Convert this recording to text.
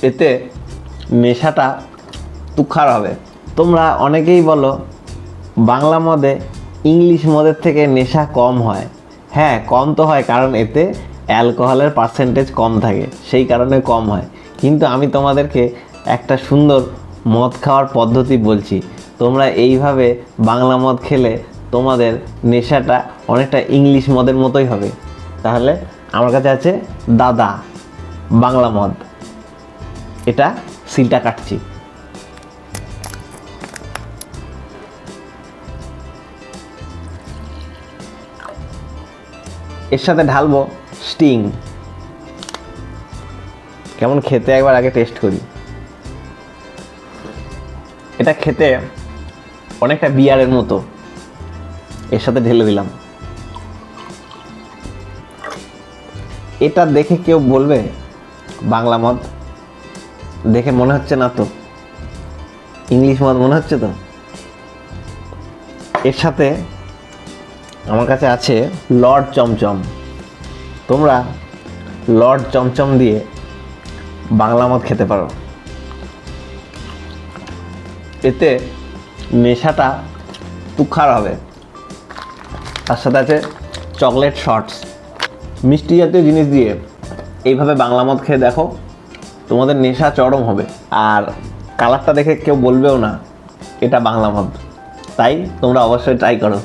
এতে নেশাটা তুখার হবে। তোমরা অনেকেই বলো বাংলা মদে ইংলিশ মদের থেকে নেশা কম হয়। হ্যাঁ, কম তো হয়, কারণ এতে অ্যালকোহলের পার্সেন্টেজ কম থাকে, সেই কারণে কম হয়। কিন্তু আমি তোমাদেরকে একটা সুন্দর মদ খাওয়ার পদ্ধতি বলছি। তোমরা এইভাবে বাংলা মদ খেলে তোমাদের নেশাটা অনেকটা ইংলিশ মদের মতোই হবে। তাহলে আমার কাছে আছে দাদা বাংলা মদ। এটা সিলটা কাটছি। এর সাথে ঢালবো স্টিং। কেমন খেতে একবার আগে টেস্ট করি। এটা খেতে অনেকটা বিয়ারের মতো। এর সাথে ঢেলে দিলাম। এটা দেখে কেউ বলবে বাংলা মদ? দেখে মনে হচ্ছে না তো, ইংলিশ মদ মনে হচ্ছে তো। এর সাথে আমার কাছে আছে লর্ড চমচম। তোমরা লর্ড চমচম দিয়ে বাংলা মদ খেতে পারো। এতে নেশাটা তুখার হবে। তার সাথে আছে চকলেট শটস। মিষ্টি জাতীয় জিনিস দিয়ে এইভাবে বাংলা মদ খেয়ে দেখো, তোমাদের নেশা চরম হবে। আর কালারটা দেখে কেউ বলবেও না এটা বাংলা মদ। তাই তোমরা অবশ্যই ট্রাই করো।